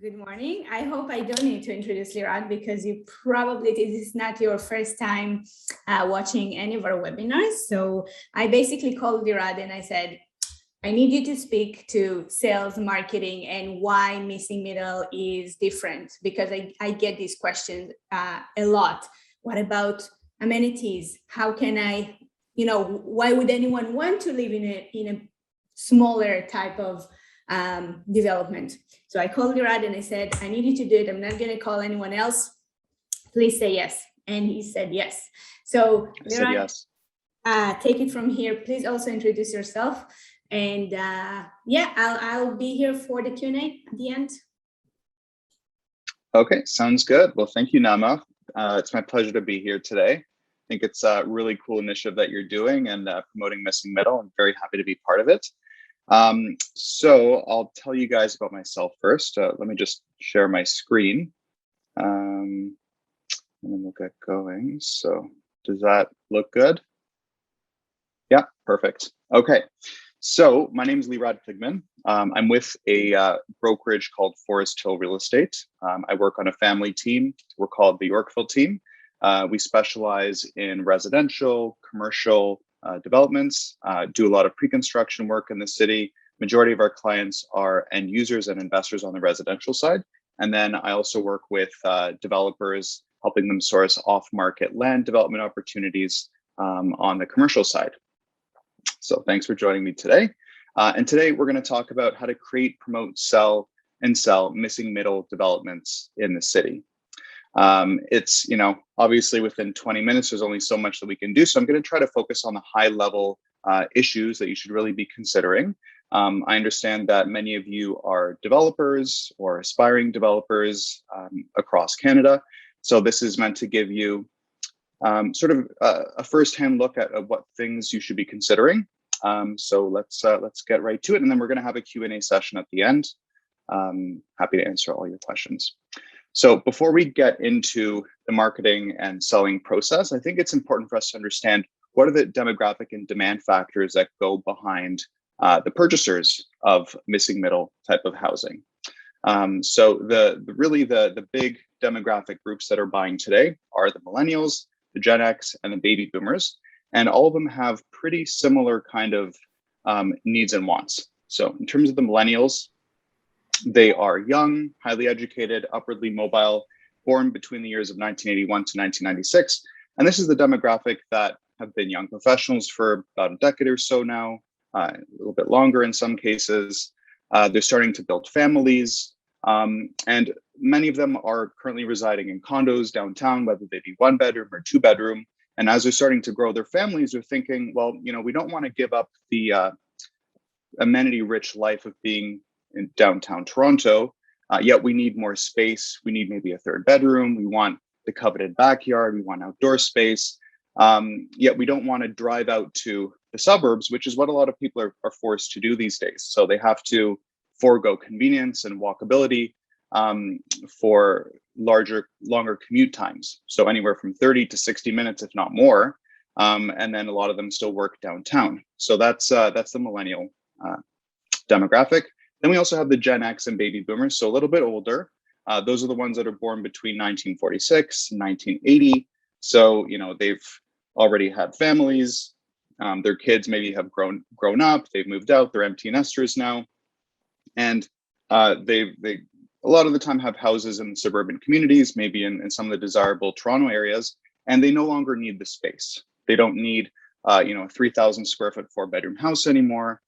Good morning. I hope I don't need to introduce Lirad because you probably, this is not your first time watching any of our webinars. So I basically called Lirad and I said, I need you to speak to sales, marketing, and why missing middle is different, because I get these questions a lot. What about amenities? How can I, why would anyone want to live in a smaller type of development? So I called Lirad and I said, I need you to do it. I'm not going to call anyone else. Please say yes. And he said yes. So Lirad, yes. Take it from here. Please also introduce yourself. And yeah, I'll be here for the Q&A at the end. Okay, sounds good. Well, thank you, Nama. It's my pleasure to be here today. I think it's a really cool initiative that you're doing and promoting Missing Middle. I'm very happy to be part of it. So I'll tell you guys about myself first. Let me just share my screen and then we'll get going. So does that look good? Yeah, perfect. Okay. So my name is Lirad Kligman. I'm with a brokerage called Forest Hill Real Estate. I work on a family team. We're called the Yorkville team. We specialize in residential, commercial developments, do a lot of pre-construction work in the city. Majority of our clients are end users and investors on the residential side. And then I also work with developers, helping them source off-market land development opportunities on the commercial side. So thanks for joining me today. And today we're going to talk about how to create, promote, sell, and sell missing middle developments in the city. It's, obviously within 20 minutes, there's only so much that we can do. So I'm going to try to focus on the high level issues that you should really be considering. I understand that many of you are developers or aspiring developers across Canada. So this is meant to give you sort of a first-hand look at what things you should be considering. So let's get right to it, and then we're going to have a Q&A session at the end. Happy to answer all your questions. So before we get into the marketing and selling process, I think it's important for us to understand what are the demographic and demand factors that go behind the purchasers of missing middle type of housing. So the big demographic groups that are buying today are the millennials, the Gen X, and the baby boomers, and all of them have pretty similar kind of needs and wants. So in terms of the millennials, they are young, highly educated, upwardly mobile, born between the years of 1981 to 1996. And this is the demographic that have been young professionals for about a decade or so now, a little bit longer in some cases. They're starting to build families. And many of them are currently residing in condos downtown, whether they be 1 bedroom or 2 bedroom. And as they're starting to grow their families, they're thinking, well, we don't want to give up the amenity-rich life of being in downtown Toronto, yet we need more space. We need maybe a 3rd bedroom. We want the coveted backyard. We want outdoor space. Yet we don't want to drive out to the suburbs, which is what a lot of people are forced to do these days. So they have to forego convenience and walkability for longer commute times. So anywhere from 30 to 60 minutes, if not more. And then a lot of them still work downtown. So that's the millennial demographic. Then we also have the Gen X and baby boomers, so a little bit older. Those are the ones that are born between 1946 and 1980. So, they've already had families. Their kids maybe have grown up. They've moved out. They're empty nesters now. And they a lot of the time have houses in suburban communities, maybe in some of the desirable Toronto areas, and they no longer need the space. They don't need, a 3,000 square foot 4-bedroom house anymore.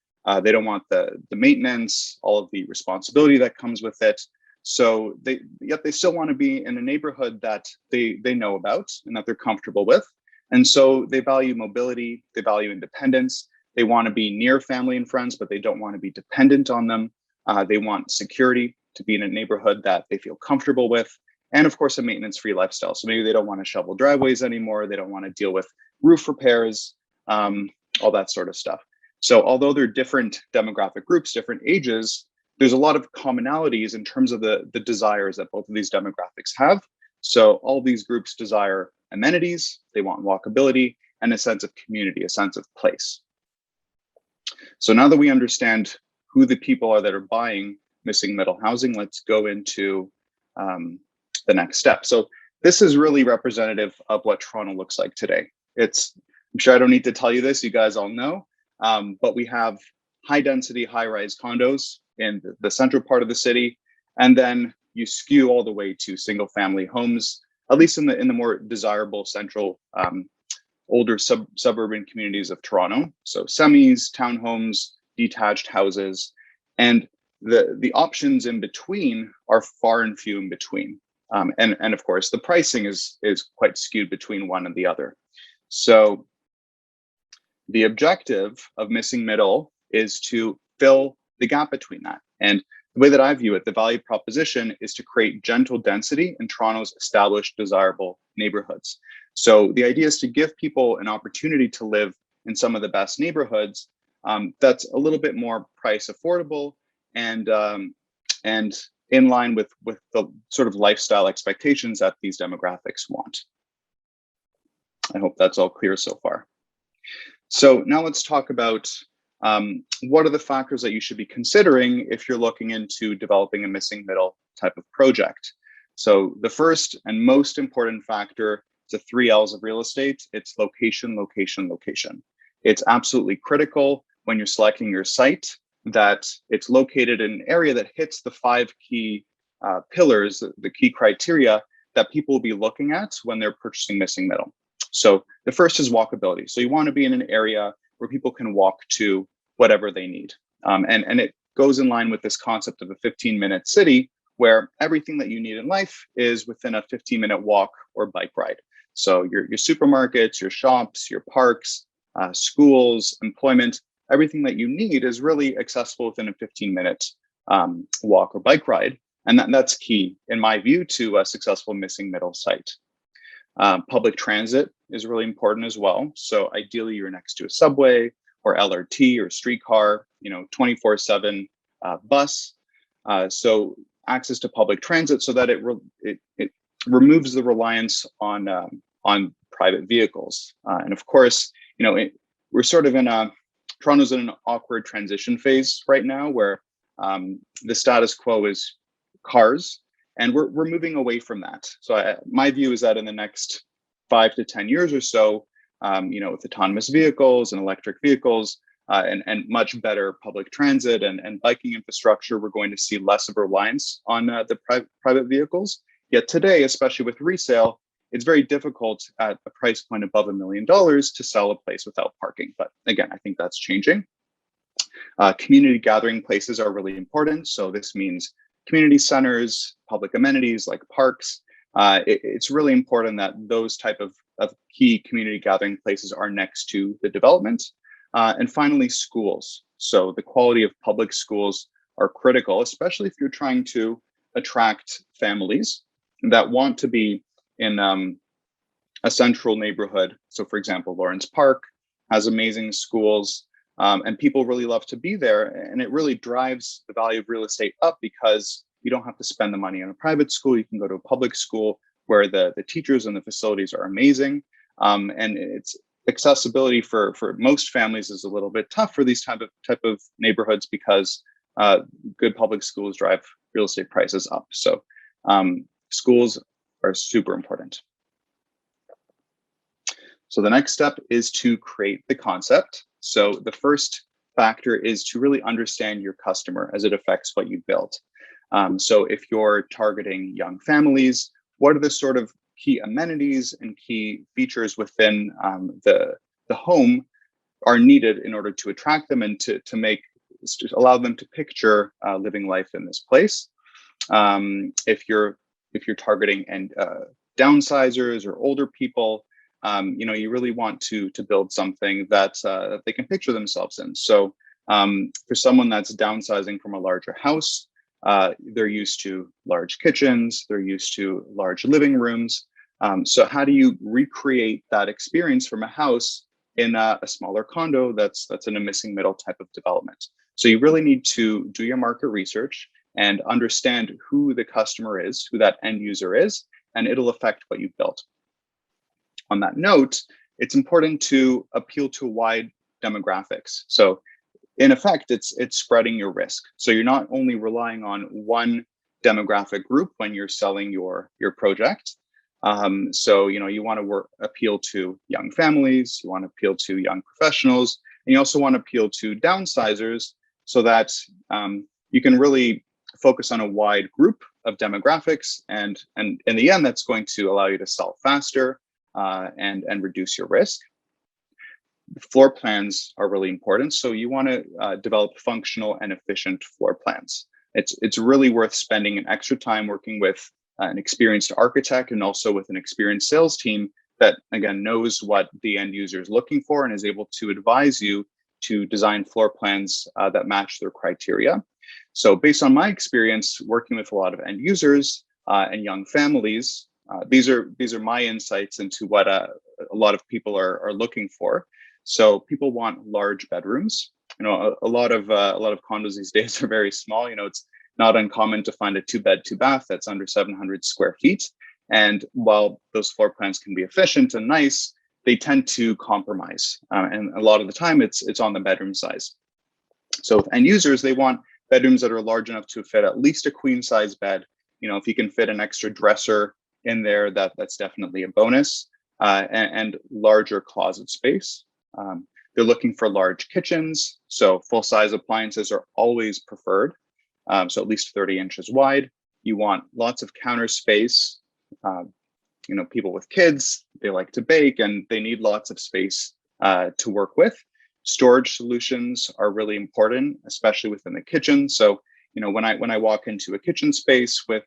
They don't want the maintenance, all of the responsibility that comes with it. So yet they still want to be in a neighborhood that they know about and that they're comfortable with. And so they value mobility, they value independence. They want to be near family and friends, but they don't want to be dependent on them. They want security, to be in a neighborhood that they feel comfortable with, and of course a maintenance-free lifestyle. So maybe they don't want to shovel driveways anymore. They don't want to deal with roof repairs, all that sort of stuff. So although they're different demographic groups, different ages, there's a lot of commonalities in terms of the desires that both of these demographics have. So all these groups desire amenities, they want walkability, and a sense of community, a sense of place. So now that we understand who the people are that are buying missing middle housing, let's go into the next step. So this is really representative of what Toronto looks like today. I'm sure I don't need to tell you this, you guys all know, but we have high density, high rise condos in the central part of the city. And then you skew all the way to single family homes, at least in the more desirable central, older suburban communities of Toronto. So semis, townhomes, detached houses, and the options in between are far and few in between. And of course, the pricing is quite skewed between one and the other. So the objective of Missing Middle is to fill the gap between that. And the way that I view it, the value proposition is to create gentle density in Toronto's established, desirable neighborhoods. So the idea is to give people an opportunity to live in some of the best neighborhoods that's a little bit more price affordable and in line with the sort of lifestyle expectations that these demographics want. I hope that's all clear so far. So now let's talk about what are the factors that you should be considering if you're looking into developing a missing middle type of project. So the first and most important factor is the 3 L's of real estate. It's location, location, location. It's absolutely critical when you're selecting your site that it's located in an area that hits the 5 key pillars, the key criteria that people will be looking at when they're purchasing missing middle. So the first is walkability. So you want to be in an area where people can walk to whatever they need. And it goes in line with this concept of a 15-minute city where everything that you need in life is within a 15-minute walk or bike ride. So your supermarkets, your shops, your parks, schools, employment, everything that you need is really accessible within a 15-minute walk or bike ride. And that's key, in my view, to a successful missing middle site. Public transit is really important as well. So ideally you're next to a subway or LRT or streetcar, 24/7 bus. So access to public transit so that it removes the reliance on private vehicles. And of course, we're sort of Toronto's in an awkward transition phase right now where the status quo is cars. And we're moving away from that. So my view is that in the next 5 to 10 years or so, with autonomous vehicles and electric vehicles and much better public transit and biking infrastructure, we're going to see less of a reliance on the private vehicles. Yet today, especially with resale, it's very difficult at a price point above $1 million to sell a place without parking. But again, I think that's changing. Community gathering places are really important. So this means community centers, public amenities like parks. It's really important that those type of key community gathering places are next to the development. And finally, schools. So the quality of public schools are critical, especially if you're trying to attract families that want to be in a central neighborhood. So for example, Lawrence Park has amazing schools. And people really love to be there. And it really drives the value of real estate up because you don't have to spend the money on a private school. You can go to a public school where the teachers and the facilities are amazing. And it's accessibility for most families is a little bit tough for these type of neighborhoods because good public schools drive real estate prices up. So schools are super important. So the next step is to create the concept. So the first factor is to really understand your customer as it affects what you built. So if you're targeting young families, what are the sort of key amenities and key features within the home are needed in order to attract them and to allow them to picture living life in this place. If you're targeting downsizers or older people, you really want to build something that they can picture themselves in. So for someone that's downsizing from a larger house, they're used to large kitchens, they're used to large living rooms. So how do you recreate that experience from a house in a smaller condo that's in a missing middle type of development? So you really need to do your market research and understand who the customer is, who that end user is, and it'll affect what you've built. On that note, it's important to appeal to wide demographics. So in effect, it's spreading your risk. So you're not only relying on one demographic group when you're selling your project. So you want to appeal to young families, you want to appeal to young professionals, and you also want to appeal to downsizers, so that you can really focus on a wide group of demographics, and in the end, that's going to allow you to sell faster and reduce your risk. Floor plans are really important. So you want to develop functional and efficient floor plans. It's really worth spending an extra time working with an experienced architect and also with an experienced sales team that, again, knows what the end user is looking for and is able to advise you to design floor plans that match their criteria. So based on my experience working with a lot of end users and young families, these are my insights into what a lot of people are looking for. So people want large bedrooms. A lot of condos these days are very small. It's not uncommon to find a 2-bed, 2-bath that's under 700 square feet. And while those floor plans can be efficient and nice, they tend to compromise. And a lot of the time it's on the bedroom size. So with end users, they want bedrooms that are large enough to fit at least a queen size bed. If you can fit an extra dresser in there, that's definitely a bonus, and larger closet space. They're looking for large kitchens, so full-size appliances are always preferred, so at least 30 inches wide. You want lots of counter space. People with kids, they like to bake and they need lots of space to work with. Storage solutions are really important, especially within the kitchen. So, when I walk into a kitchen space with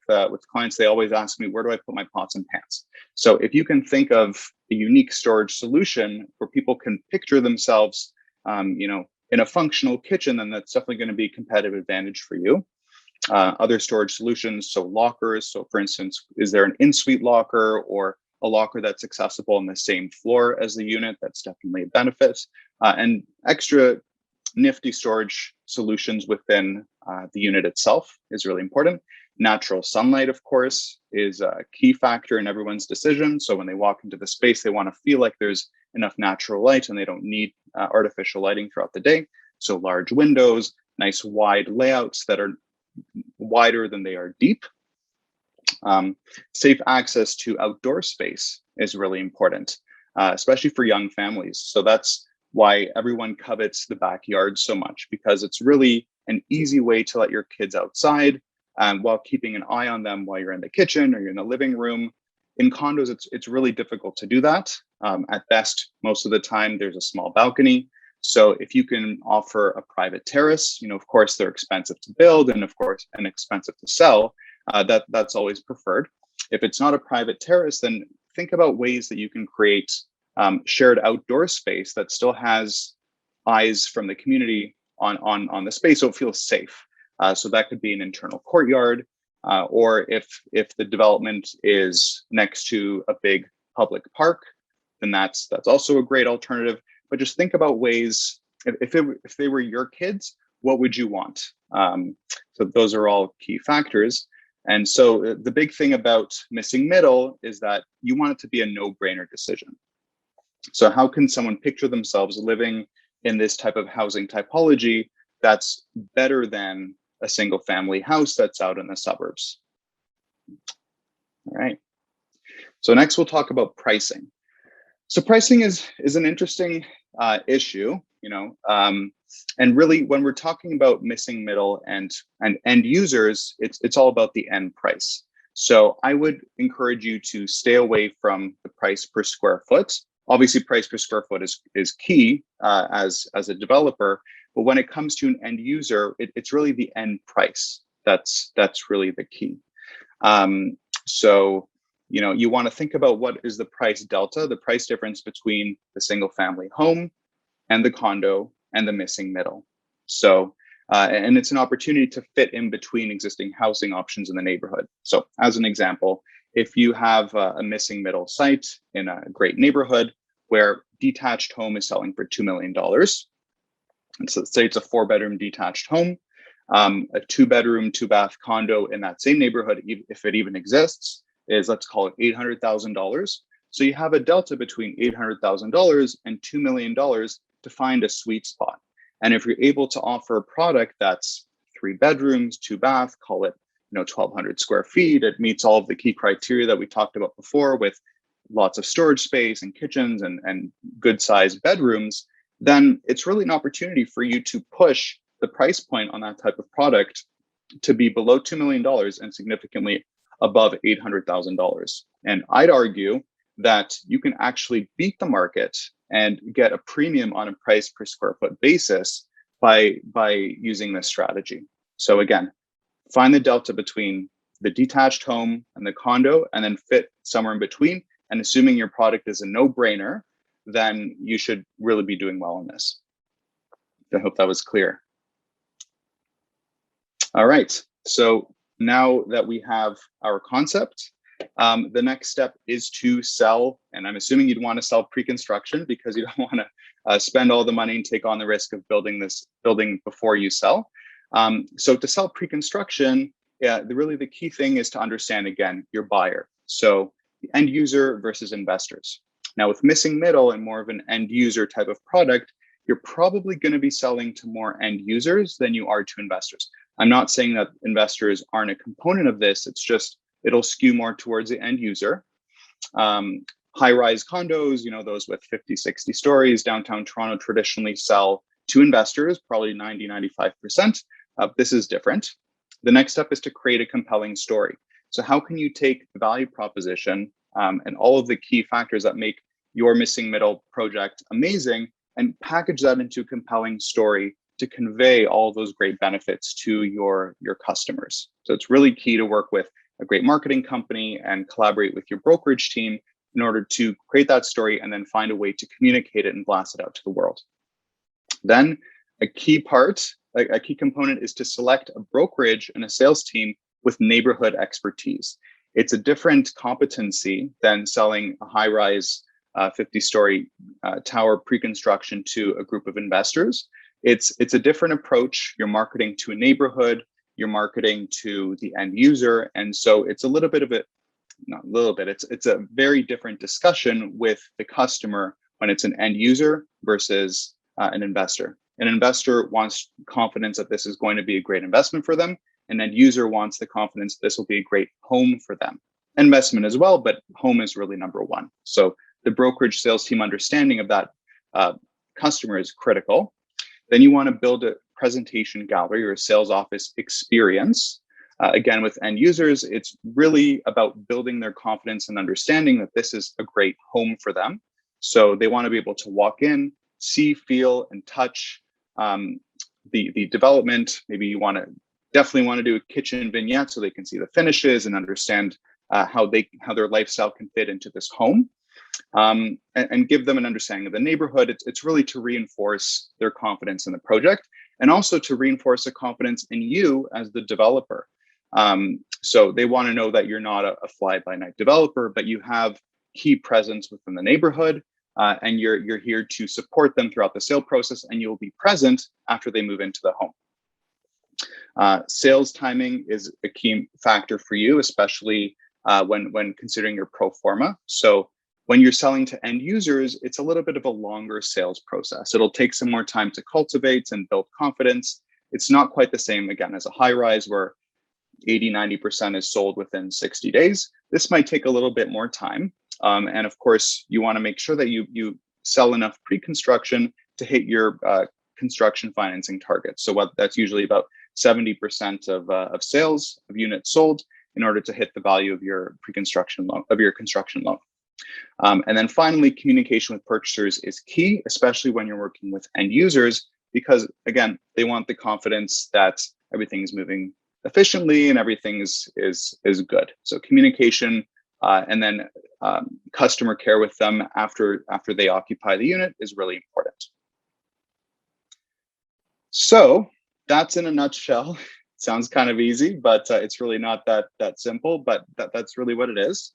clients, they always ask me, where do I put my pots and pans? So if you can think of a unique storage solution where people can picture themselves, in a functional kitchen, then that's definitely going to be a competitive advantage for you. Other storage solutions, so lockers. So for instance, is there an in-suite locker or a locker that's accessible on the same floor as the unit? That's definitely a benefit. And extra nifty storage solutions within the unit itself is really important. Natural sunlight, of course, is a key factor in everyone's decision. So when they walk into the space, they want to feel like there's enough natural light and they don't need artificial lighting throughout the day. So large windows, nice wide layouts that are wider than they are deep. Safe access to outdoor space is really important, especially for young families. So that's why everyone covets the backyard so much, because it's really an easy way to let your kids outside while keeping an eye on them while you're in the kitchen or you're in the living room. In condos, it's really difficult to do that. At best, most of the time, there's a small balcony. So if you can offer a private terrace, of course, they're expensive to build and of course, and expensive to sell. That's always preferred. If it's not a private terrace, then think about ways that you can create shared outdoor space that still has eyes from the community on the space, so it feels safe. So that could be an internal courtyard, or if the development is next to a big public park, then that's also a great alternative. But just think about ways, if they were your kids, what would you want? So those are all key factors. And so the big thing about missing middle is that you want it to be a no-brainer decision. So how can someone picture themselves living in this type of housing typology that's better than a single family house that's out in the suburbs? All right. So next we'll talk about pricing. So pricing is an interesting issue, and really when we're talking about missing middle and end users, it's all about the end price. So I would encourage you to stay away from the price per square foot. Obviously, price per square foot is key as a developer, but when it comes to an end user, it's really the end price that's really the key. So you want to think about what is the price delta, the price difference between the single family home and the condo and the missing middle. So, and it's an opportunity to fit in between existing housing options in the neighborhood. So as an example, if you have a missing middle site in a great neighborhood where detached home is selling for $2 million, and so say it's a 4-bedroom detached home, a 2-bedroom, 2-bath condo in that same neighborhood, if it even exists, is, let's call it $800,000. So you have a delta between $800,000 and $2 million to find a sweet spot. And if you're able to offer a product that's 3 bedrooms, 2 bath, call it 1,200 square feet, it meets all of the key criteria that we talked about before with lots of storage space and kitchens and good sized bedrooms, then it's really an opportunity for you to push the price point on that type of product to be below $2 million and significantly above $800,000. And I'd argue that you can actually beat the market and get a premium on a price per square foot basis by using this strategy. So again, find the delta between the detached home and the condo, and then fit somewhere in between. And assuming your product is a no-brainer, then you should really be doing well on this. I hope that was clear. All right, so now that we have our concept, the next step is to sell, and I'm assuming you'd want to sell pre-construction because you don't want to spend all the money and take on the risk of building this building before you sell. So to sell pre-construction, really the key thing is to understand, again, your buyer. So the end user versus investors. Now with missing middle and more of an end user type of product, you're probably going to be selling to more end users than you are to investors. I'm not saying that investors aren't a component of this. It's just, it'll skew more towards the end user. High-rise condos, those with 50, 60 stories, downtown Toronto traditionally sell to investors, probably 90, 95%. This is different. The next step is to create a compelling story. So how can you take the value proposition and all of the key factors that make your missing middle project amazing and package that into a compelling story to convey all those great benefits to your customers? So it's really key to work with a great marketing company and collaborate with your brokerage team in order to create that story and then find a way to communicate it and blast it out to the world. Then a key component is to select a brokerage and a sales team with neighborhood expertise. It's a different competency than selling a high-rise 50-story tower pre-construction to a group of investors. It's a different approach. You're marketing to a neighborhood, you're marketing to the end user. And so it's a little bit of it's a very different discussion with the customer when it's an end user versus an investor. An investor wants confidence that this is going to be a great investment for them. An end user wants the confidence this will be a great home for them. Investment as well, but home is really number one. So the brokerage sales team understanding of that customer is critical. Then you want to build a presentation gallery or a sales office experience. Again, with end users, it's really about building their confidence and understanding that this is a great home for them. So they want to be able to walk in, see, feel, and touch the development. Maybe you definitely want to do a kitchen vignette so they can see the finishes and understand how their lifestyle can fit into this home. And give them an understanding of the neighborhood. It's really to reinforce their confidence in the project and also to reinforce the confidence in you as the developer. So they want to know that you're not a fly-by-night developer, but you have key presence within the neighborhood, and you're here to support them throughout the sale process, and you'll be present after they move into the home. Sales timing is a key factor for you, especially when considering your pro forma. So when you're selling to end users, it's a little bit of a longer sales process. It'll take some more time to cultivate and build confidence. It's not quite the same, again, as a high rise where 80, 90% is sold within 60 days. This might take a little bit more time. And of course, you want to make sure that you sell enough pre-construction to hit your construction financing targets. So that's usually about 70% of sales of units sold in order to hit the value of your pre-construction loan, of your construction loan. And then finally, communication with purchasers is key, especially when you're working with end users, because again, they want the confidence that everything is moving efficiently and everything is good. So communication and then customer care with them after they occupy the unit is really important. So that's in a nutshell. Sounds kind of easy, but it's really not that simple, but that's really what it is.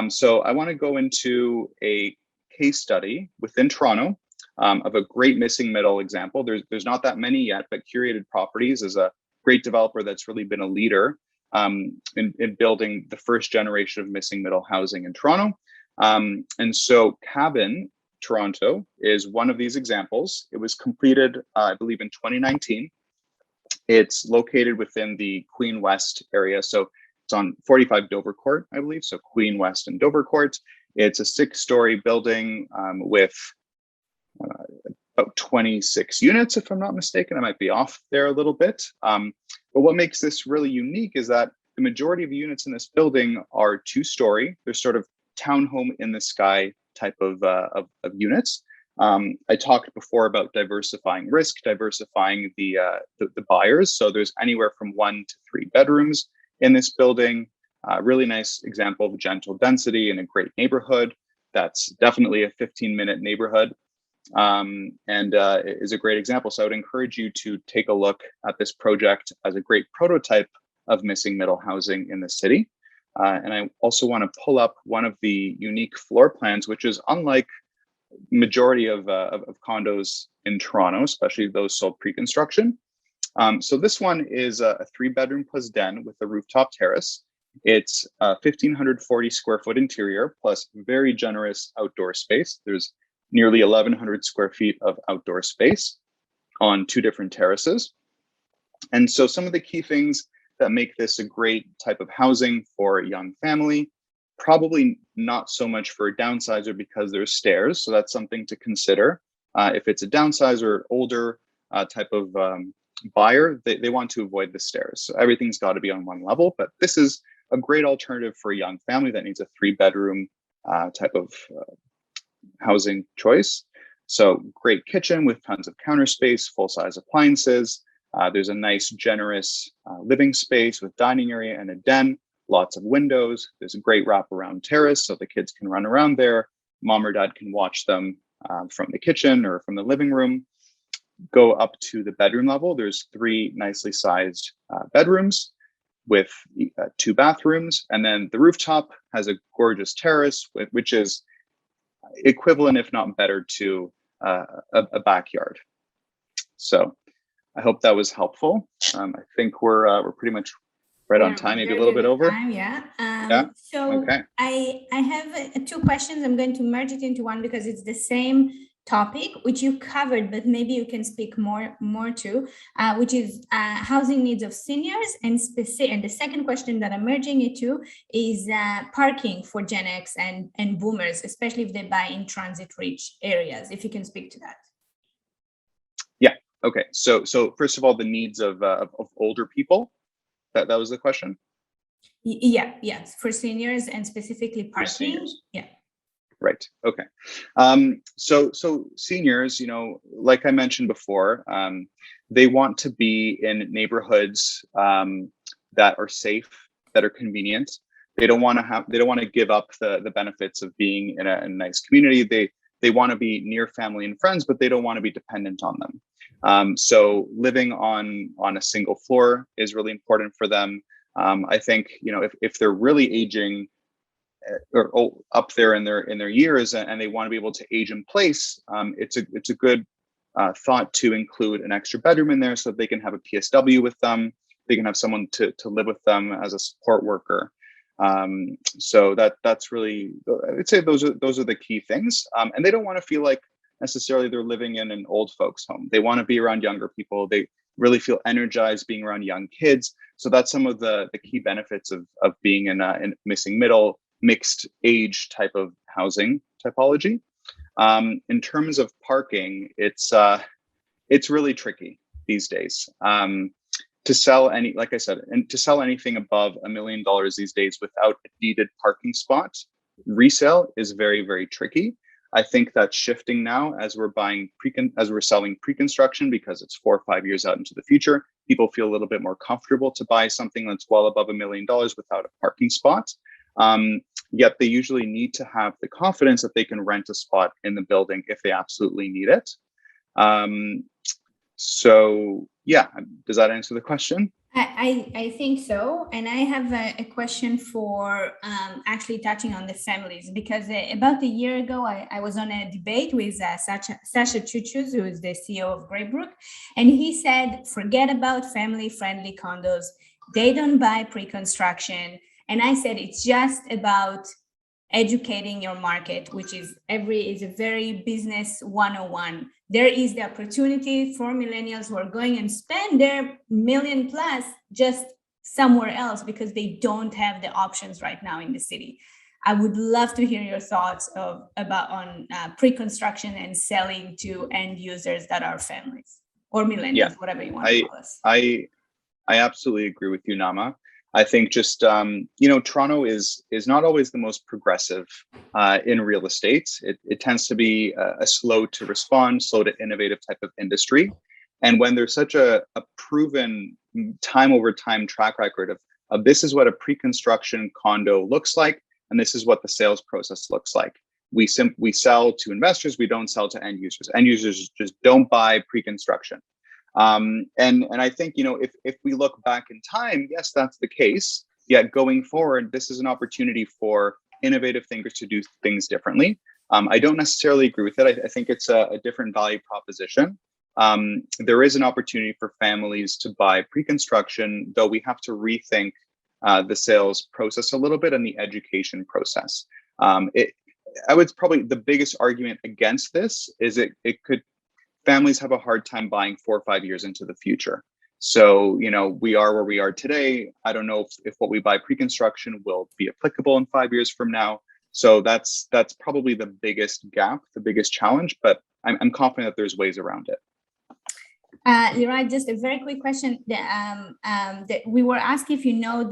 So I want to go into a case study within Toronto of a great missing middle example. There's not that many yet, but Curated Properties is a great developer that's really been a leader in building the first generation of missing middle housing in Toronto. And so Cabin Toronto is one of these examples. It was completed, I believe, in 2019. It's located within the Queen West area. So it's on 45 Dovercourt, I believe. So Queen West and Dovercourt. It's a 6-story building with about 26 units, if I'm not mistaken. I might be off there a little bit. But what makes this really unique is that the majority of the units in this building are 2-story. They're sort of townhome in the sky type of units. I talked before about diversifying risk, diversifying the buyers. So there's anywhere from 1 to 3 bedrooms in this building. Really nice example of gentle density in a great neighborhood. That's definitely a 15-minute neighborhood, and is a great example. So I would encourage you to take a look at this project as a great prototype of missing middle housing in the city. And I also want to pull up one of the unique floor plans, which is unlike majority of condos in Toronto, especially those sold pre-construction. So this one is a 3-bedroom plus den with a rooftop terrace. It's a 1,540 square foot interior plus very generous outdoor space. There's nearly 1,100 square feet of outdoor space on 2 different terraces. And so some of the key things that make this a great type of housing for a young family, probably not so much for a downsizer because there's stairs. So that's something to consider. If it's a downsizer, older type of buyer, they want to avoid the stairs. So everything's got to be on one level, but this is a great alternative for a young family that needs a 3-bedroom type of housing choice. So great kitchen with tons of counter space, full-size appliances. There's a nice, generous living space with dining area and a den, lots of windows. There's a great wraparound terrace so the kids can run around there. Mom or dad can watch them from the kitchen or from the living room. Go up to the bedroom level. There's 3 nicely sized bedrooms with 2 bathrooms. And then the rooftop has a gorgeous terrace, which is equivalent, if not better, to a backyard. So I hope that was helpful. I think we're pretty much right on time, maybe a little bit over. Time, yeah. Yeah. So okay. I have 2 questions. I'm going to merge it into one because it's the same topic which you covered, but maybe you can speak more to, which is housing needs of seniors, and the second question that I'm merging it to is parking for Gen X and boomers, especially if they buy in transit-rich areas. If you can speak to that. Yeah. Okay. So first of all, the needs of older people. That was the question. Yeah. Yes. For seniors and specifically parking. Yeah. Right. Okay. So seniors, like I mentioned before, they want to be in neighborhoods that are safe, that are convenient. They don't want to give up the benefits of being in a nice community. They want to be near family and friends, but they don't want to be dependent on them. So living on a single floor is really important for them. I think, if they're really aging or up there in their years and they want to be able to age in place, it's a good thought to include an extra bedroom in there so that they can have a PSW with them. They can have someone to live with them as a support worker. So that's really, I'd say those are the key things. And they don't want to feel like necessarily they're living in an old folks home. They want to be around younger people. They really feel energized being around young kids. So that's some of the key benefits of being in missing middle, mixed age type of housing typology. In terms of parking, it's really tricky these days. To sell like I said, and to sell anything above $1 million these days without a deeded parking spot, resale is very, very tricky. I think that's shifting now as we're selling pre-construction, because it's 4 or 5 years out into the future. People feel a little bit more comfortable to buy something that's well above $1 million without a parking spot. Yet they usually need to have the confidence that they can rent a spot in the building if they absolutely need it. So yeah, does that answer the question? I think so. And I have a question for actually touching on the families, because about a year ago, I was on a debate with Sasha Chuchus, who is the CEO of Greybrook. And he said, forget about family-friendly condos. They don't buy pre-construction. And I said, it's just about educating your market, which is a very business 101. There is the opportunity for millennials who are going and spend their million plus just somewhere else because they don't have the options right now in the city. I would love to hear your thoughts on pre-construction and selling to end users that are families or millennials, Yeah, whatever you want to call us. I absolutely agree with you, Nama. I think just Toronto is not always the most progressive in real estate. It tends to be a slow to respond, slow to innovative type of industry. And when there's such a proven time over time track record of this is what a pre-construction condo looks like, and this is what the sales process looks like. We sell to investors, we don't sell to end users. End users just don't buy pre-construction. And I think, if we look back in time, yes, that's the case. Yet going forward, this is an opportunity for innovative thinkers to do things differently. I don't necessarily agree with it. I think it's a different value proposition. There is an opportunity for families to buy pre-construction, though we have to rethink the sales process a little bit and the education process. I would probably the biggest argument against this is families have a hard time buying 4 or 5 years into the future. So, we are where we are today. I don't know if what we buy pre-construction will be applicable in 5 years from now. So that's probably the biggest gap, the biggest challenge, but I'm confident that there's ways around it. Lirad, just a very quick question. We were asked if you know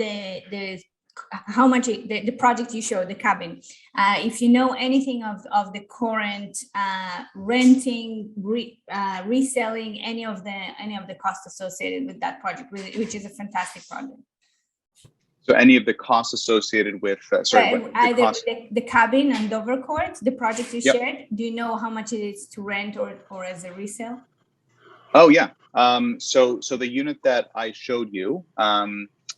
how much the project you showed, the cabin, if you know anything of the current renting, reselling, any of the costs associated with that project, which is a fantastic project. So any of the costs associated with the cabin and Dovercourt, the project you shared, do you know how much it is to rent or as a resale? Oh yeah. So the unit that I showed you,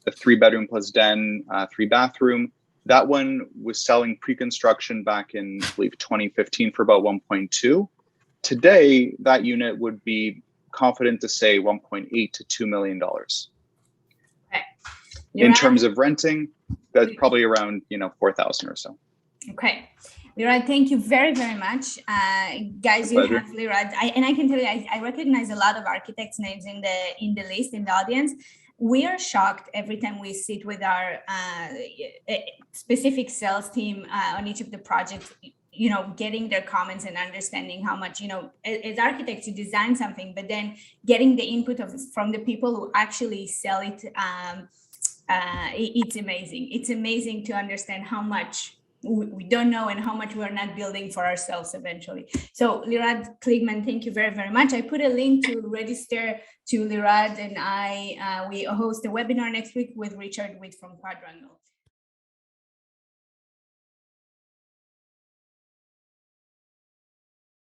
the 3-bedroom plus den, 3-bathroom, that one was selling pre-construction back in, I believe, 2015 for about 1.2. Today, that unit would be confident to say 1.8 to $2 million. Okay. In terms of renting, that's probably around 4,000 or so. Okay. Lirad, thank you very, very much. Guys, you have Lirad. I can tell you, I recognize a lot of architects' names in the list, in the audience. We are shocked every time we sit with our specific sales team on each of the projects, getting their comments and understanding how much, as architects, you design something, but then getting the input from the people who actually sell it. It's amazing. It's amazing to understand how much we don't know and how much we're not building for ourselves eventually. So Lirad, Kligman, thank you very, very much. I put a link to register to Lirad, and we host a webinar next week with Richard Witt from Quadrangle.